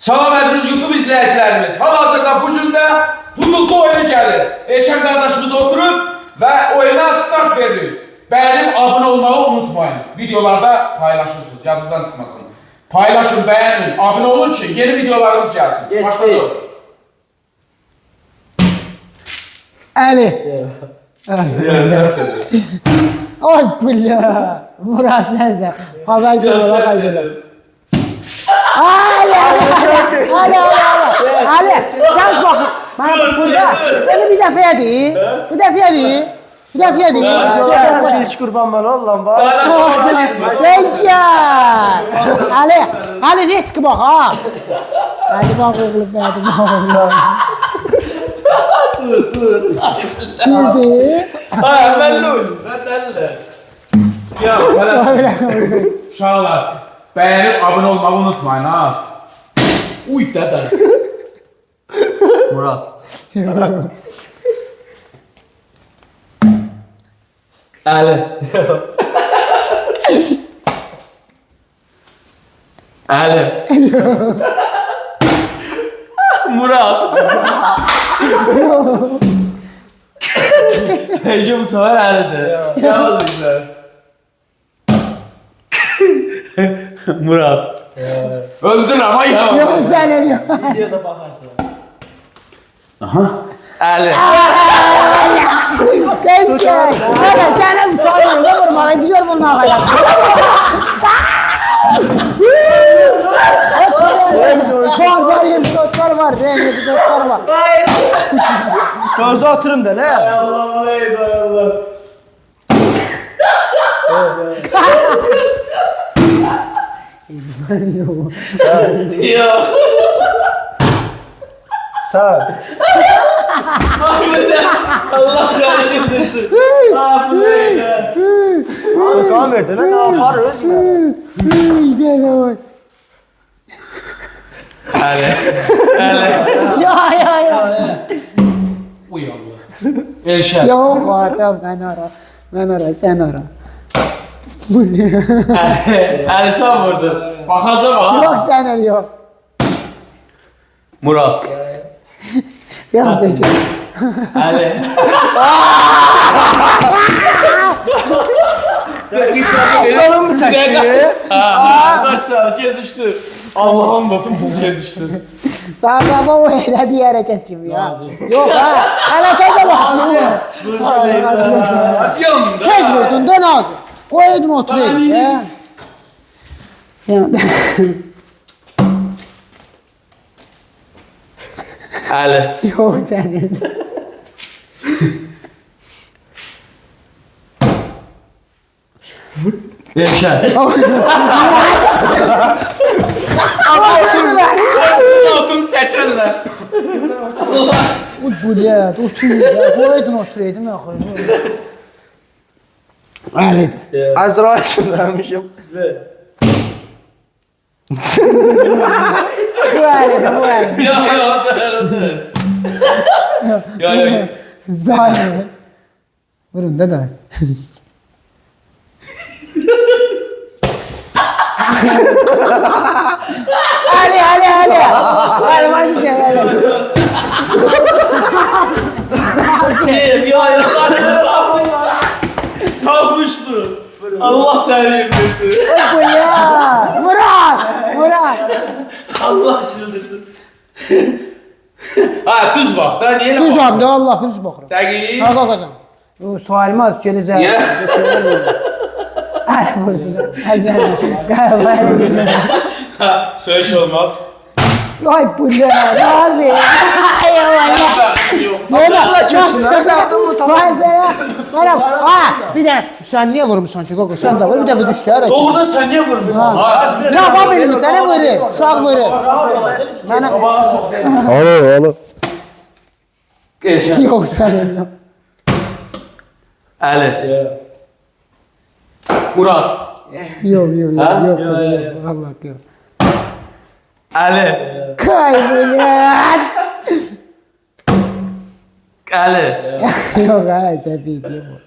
Salam əziz YouTube izləyicilərimiz. Hal-hazırda bu gündə pudullu oyunu gəlir. Eşən qardaşımız oturub və oyuna start verir. Bəyənib abunə olmağı unutmayın. Videolarda paylaşırsınız, yadınızdan çıxmasın. Paylaşın, bəyənin, abunə olun ki, yeni videolarımız gəlsin. Başladı. Ali. Səhv edir. Ay billah. Murat sensen. Haber geliyor, haber geliyor. Ali. Sen bak. Bana burada. Beni bir defa yedi. Bir defa yedi. Bir defa yedi. Hiç kurban bana Allah'ım bak. Yaşa. Ali risk bak ha. Hadi bak oğlum hadi bak oğlum. Dur. Girdi. Ha, belli oyun. Belli. Ya, uşaqlar, bəyənib abunə olmağı unutmayın ha. Uy, dədə. Murat. Ali. Ali. Murat. Ece bu sefer Ali'dir. Ya güzel. Murat. Öldür ama ya. Yok sen ölüyor. Videoda bakarsın. Ali. Yaşa. Hadi sen hem tanrım ne vurma. Ne diyor bunlar hayat. Var episodlar var. Benim episodlar var. Gözü oturun da ne? Allah ey Allah. Ya. Sağ. Allah seni dinlesin. Kan verdi ne yaparız ya? Dede var. Ali. Ya. Uy Allah. Elşen. Yok adam ben ara sen ara. Bu ne? Ali sen vurdun. Bakacağım ha. Yok sen ölüyor. Murat. Yok peki. Ali. Sorun mu sen şimdi? Arkadaşlar kesişti. Allah'ım basın biz kesişti. Sana bu öyle bir hareket gibi ya. Yok ha. Harekete bak. Yanında. Tez vurdun da nazım. Koydum oturayım. Ya. Ali. Yok senin. Elşen. Oturun seçenler. Bu ne? O kim ya? Koydun oturaydım ya koydum. Öyle. Azrail şundanmışım. Bu öyle. Ya. Zalim. Vurun dede. Ali. Var bir şey öyle. Ya kalkmıştı. Allah seni indirsin. Bu ya. Murat. Allah çıldırsın. Ha düz bak da niye Düz abi Allah düz bakırım. Dəqiq. Ha kalkacağım. Bu sualime at geleceğim. Niye? Ay burada. Galiba. Ha söyleş olmaz. Ay bu ne? Nazi. Ay Allah. Allah çöksün ha. Vay sana. Ha bir de sen niye vurmuşsun ki Gogo? Sen de vur bir de düştü ara. Doğrudan sen niye vurmuşsun? Ya bak benim sana vurur. Uşaq vurur. Bana Alo. Elşen. yok sen. Ali. Murat. Yok. Ha? Allah yok. Ali. Kaybolan. Ali. Yok ha sen video bu.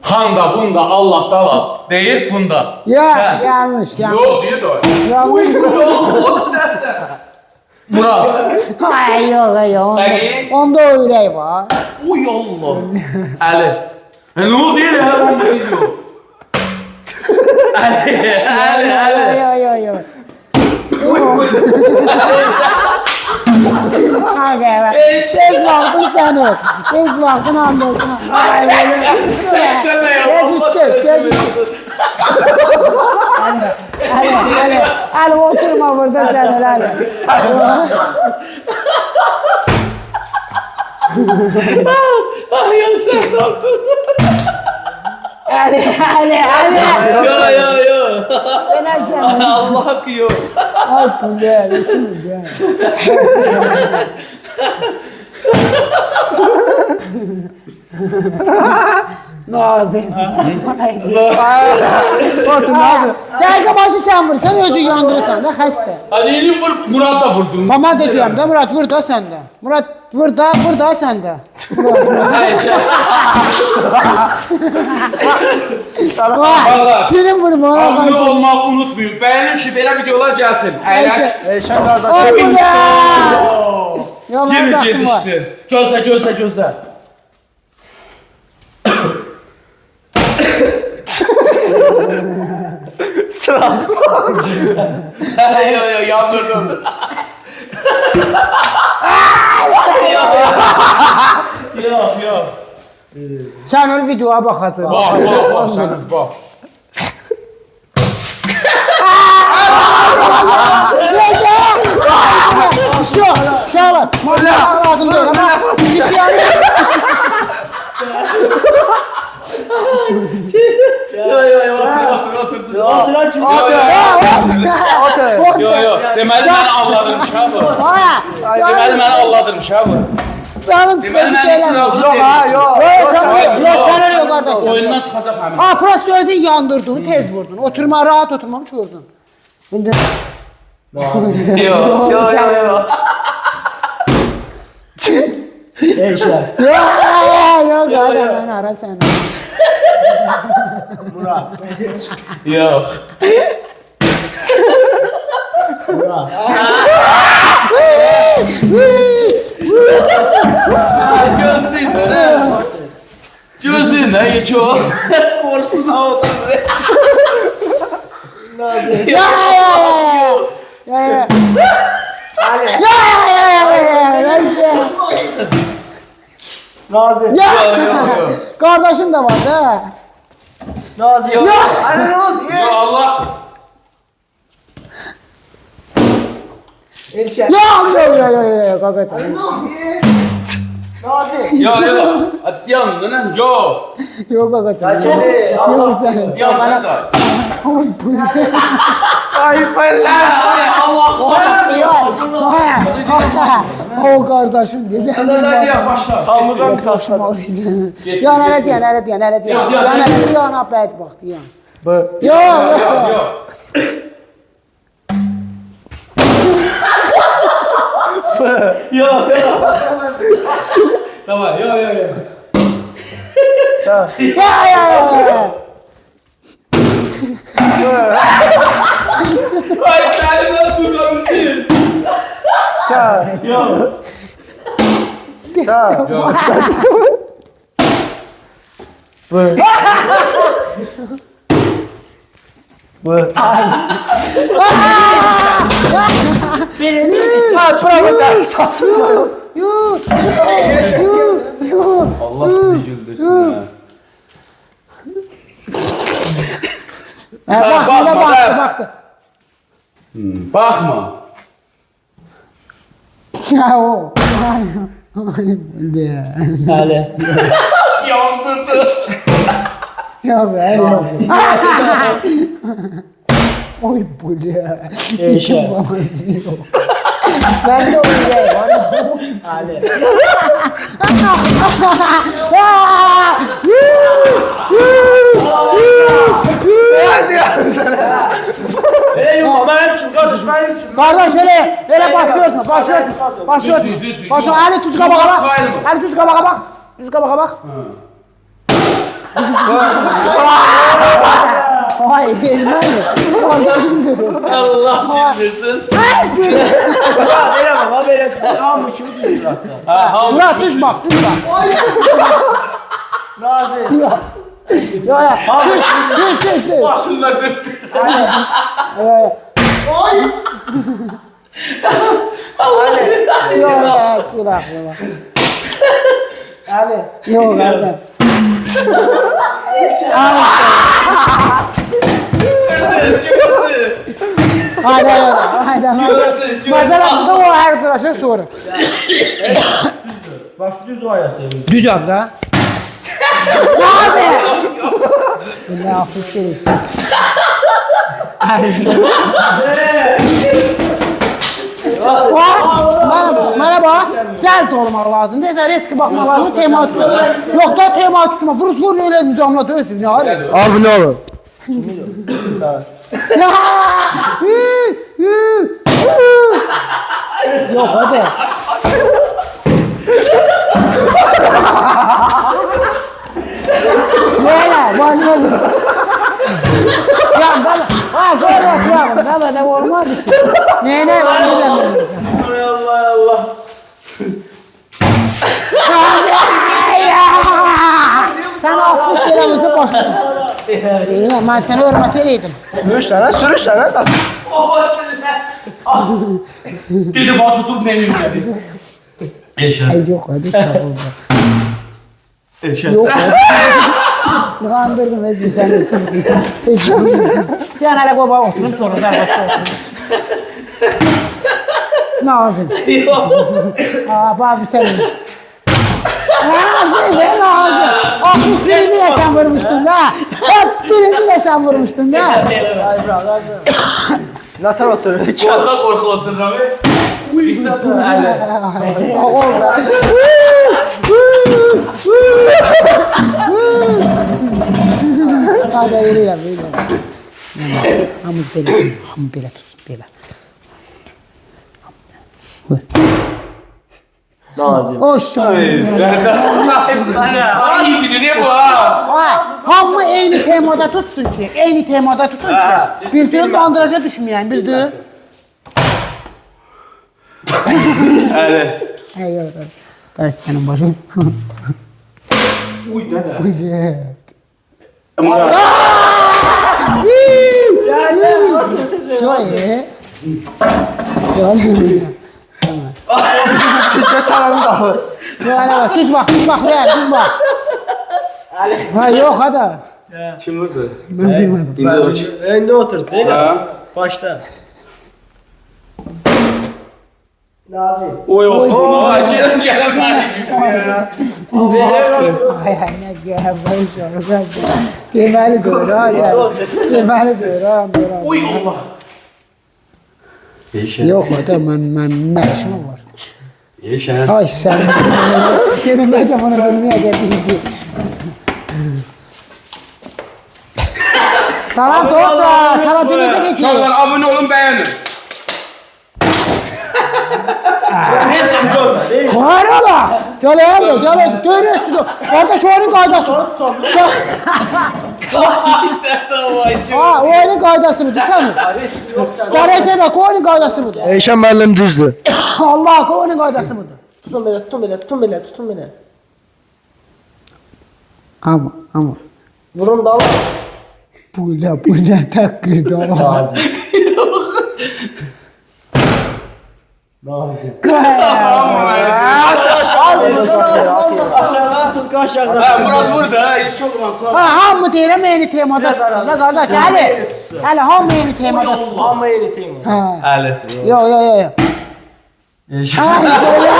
Handa bunda Allah dala deyir bunda. Ya yanlış yanlış. Yok diyor da. Yanlış. Murat. Ay yok yok. Peki. Onda o ürək var. Uy Allah. Ali. Ne oldu ya? Ben de biliyorum. Ali. Yok yok. Hadi evet. Tez vaxtın səni. Tez vaxtın anlıyorsun. Geciktir. Hadi oturma burada sen hadi. Ay ya sen taktın. Hadi. Yo. Ben sen. Allah hakkı yok. Ay bu ne? Kim bu ya? Nazım. Otur Nazım. Dəqiqə başı sən vur. Sən özü yandırırsan da xəstə. Hadi elini vur. Murat da vurdun. Tamam deyirəm də Murat vur da səndə. Murat vur da səndə. Vallahi. Birim vurma. Abone olmağı unutmayın. Beğenin ki belə videolar gelsin. Eğer Eşen kardeş. Oğlum ya. Yalan yürü baxma. gezişti. Gözle. Sırası. Yo yandırdım. Yok. Sən ön videoya baxacaq. Bak sen bak. Şu var. Mağla lazım değil ama sizi şey arıyor. Yo oturdu. Oturan kim? Otur. Yo. Deməli mən anladım şabı. Deməli mən anladım şabı. Sanın çıkan bir şeyler. Yok ha yok. Sen öyle yok kardeşim. Oyundan çıxacaq həmin. Ha prosto özün yandırdın, tez vurdun. Oturma rahat oturmamış vurdun. Şimdi Yo. yok hadi ben ara sen. Yok. Gözünden geçiyor. Korsuna otur. Ya. Nazi. Yok. Kardeşim de var da. Nazi. Yok. Anne ne oldu? Yo Allah. Elşen. Yok. Hakikaten. Nazi. Yo. Hadi yanından yok. Yok hakikaten. Seni. Yok canım. Sen Yanından bana. da. Oy bu ne? Ay fırla. O kardeşim diyeceğim. Hadi başla. Hamızdan mı saçlar? Ya nerede diyen. Ya nerede diyen ablayet baktı ya. Bu. Yok. Yok. Tamam yok. Sağ. Ya. Ay kendine tutarmışsın. Sağ. Yok. Sağ. Yok. Bu. Bu. Sağ. Provokal saçma. Yok. Allah sizi güldürsün ha. Baktı. Bakma. Ya o. Ay. Hadi. Yandırdı. Yok be. Oy bu ne? Eşe. Ben de oynayayım. Hadi. Yok ama ben için kardeş ben için. Kardeş öyle başlıyorsun. Düz. Başlıyor. Ali tuz kabağa bak. İsmail mi? Ali tuz kabağa bak. Düz kabağa bak. Ay vermem mi? Kardeşim görüyorsun. Allah cimrisin. Böyle baba böyle. Hamı kimi düz atacağım. Murat düz bak, düz bak. Nazım. Yok. Yok yok. Düz. Başında kırdı. Yok. Yok. Ali. Yok Erdem. Haydi. Mesela bu da o her sırada soru. Bak şu düz o ayağı seviyorum. Düz abi da. Nazım. Ne hafif gelirsin. Merhaba. Cəld olmaq lazım. Deyəsən, riski baxmaq lazım. Tema tutma. Yox da tema tutma. Vurur elə nizamla döyürsün. Ne var? Abi ne olur? Yox, hadi. Böyle, başına vur. Ya ben, böyle de olmaz ki. Ne, ben bilemiyorum. Ay Allah Allah. Sen hafız eləmirsə başına. Deyiləm, mən səni hörmət eləydim. Sürüş lan. Gidip o tutup ne yükseldi. Ay, yox, hadi sağ ol. Yox, hadi. Qandırdım, özüm səni çox. Deyən hələ qoy, oturum, sonra da başqa oturum. Nazım. Babi sənin. Nazım. Ofis birini de sen vurmuştun da. Hep birini de sen vurmuştun da. Ay bırak. Natar oturur. Korka korka oturur abi. Sağ ol be. Hadi yürüyelim. Hamız böyle tutsun böyle. Nazım. Hoş geldin. İyi gidiyor ne bu ha? Hamı eyni temada tutsun ki, eyni temada tutun ki. Bildiğin bandıraja düşmeyen, bildiğin. Evet. Eyvallah. Taş senin başın. Uy dede. Evet. Şöyle. Şiddet çalanı da var. Böyle bak, düz bak, Real, düz bak. Ha yok hadi. Kim vurdu? Ben bilmedim. İndi o çık. Önde otur değil mi? Ha. Başta. Nazım. Oy oy. Gelem Ay ne gel boş ver. Demeli dur ha gel. Demeli dur ha. Oy Allah. Yok hadi ben ne işim var? Yaşa. Ay sen. Benim de bana bilmeye geldiniz. Salam dostlar. Karatemize geçin. Canlar abone olun beğenin. Resim görme değil mi? Var ola. Gel. Dön eski dur. Orada şu oyunun kaydası. Ha, o oyunun kaydası mıdır sen mi? Resim yoksa. Garetede oyunun kaydası mıdır? Eyşan müəllim düzdür. Allah oyunun kaydası mıdır? Tutun beni. Ama. Vurun dal. Bu ne takırdı Allah. Nazım. Nazım. Aşağıdan tut aşağıdan. Ha Murat vurdu ha. Hiç çok olmazsa. Ha, hamı deyirəm eyni temada tutsun da qardaş. Hələ hamı eyni temada tutsun. Ama yeni tema. Ha. Ali. Yo. Ay böyle.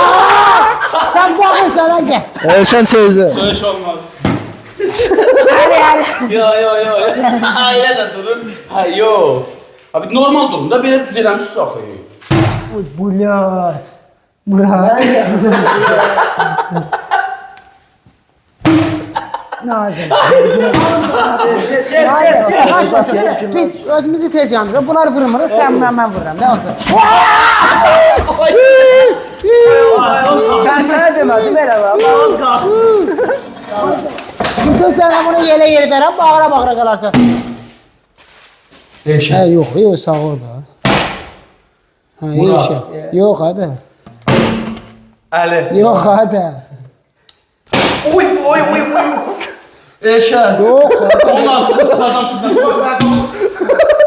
Sen bakırsan ha gel. Eyşan teyze. Söğüş olmaz. Hadi. Yo. Aile de durun. Ha yo. Abi normal durumda böyle dizilen su akıyor. Uy Murat. Nazım. Çek. Pis özümüzü tez yandırır. Bunlar vurmuruz. Sen ben vururum. Ne olsun? Sen demedin merhaba. Az kalsın. Tut sana bunu yere verəm, bağıra qalarsan. Eşen. Hə, yox, sağ ol da. Hə, Murat. Yox, hadi. Ali. Yox, hadi. Oy. Eşen. Yox, hadi. Ondan sonra sıradan tuzak.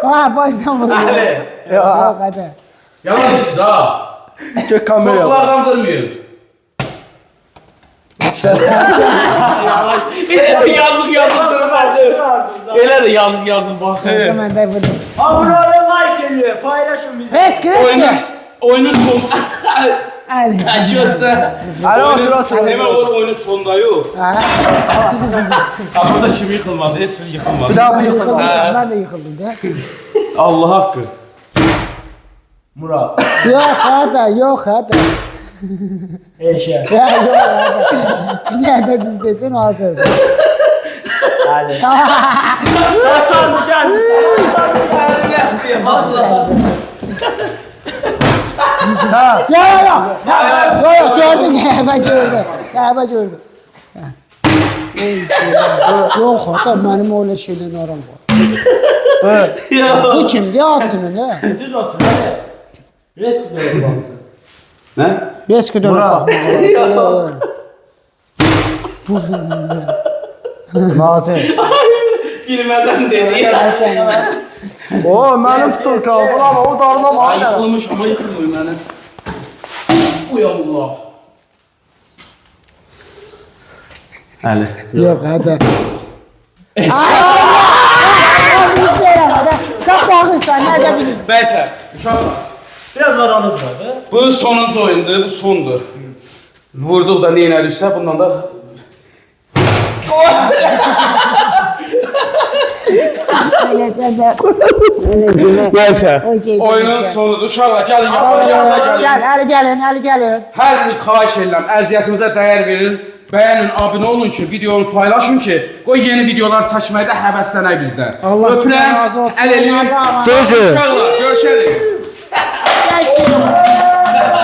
Ha, başdan vurdu. Ali. Yox, hadi. Yalan siz ha. Gök kameraya bak. Soklardan durmayın. Sen. Yazık verdi. Elə də yazık bak. Mən də vurdum. Abone like ediyor. Paylaşın bizi. Reski. Oyunun son. Ali. Gözdə. Ali otur. Hemen oyunun sonunda yok. Ha, Ha burada kim yıkılmadı? Heç bir yıkılmadı. Bir daha mən bu yıkıldım, yıkıldı. mən də yıkıldım da. Allah haqqı. Murat. Yox, hadi, yox, hadi. Eşen. Ya, yox, hadi. Nerede dizdesin hazırdır. Ali. Hasan Can. Allah. Sağ. Yok, gördün, ben gördüm. Ben gördüm. Yok, hadi, benim öyle şeyden aram var. Bu kimdi adını ne? Düz otur. Hadi. Resk dönüyor baksana. Ne? Reski dönüp Murat. bakma. Nazır. Bilmeden dedi. O benim tutulka. Ulan o darına var ya. Yıkılmış ama yıkılmıyor yani. Uy Allah. Ali. Yok, hadi. Sen bakırsan, nece bilirsin. Neyse. Uşaqlar. Biraz aralık var. Bu sonuncu oyundur, bu sondur. Vurduq da neynədirsə, bundan da... Öyle sen de. Neyse. O şey Oyunun sonudur. Uşaqlar, gəlin yanına gəlin. Gel, hadi gelin. Hər biriniz xahiş edirəm, əziyyətimizə dəyər verin. Bəyənin, abunə olun ki, videonu paylaşın ki, qoy yeni videolar çəkməkdə həvəslənək bizdən. Allah sizdən Öpürəm, razı olsun. əl eləyim. Allah razı olsun. Uşaqlar, görüşərik.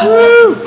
Gel.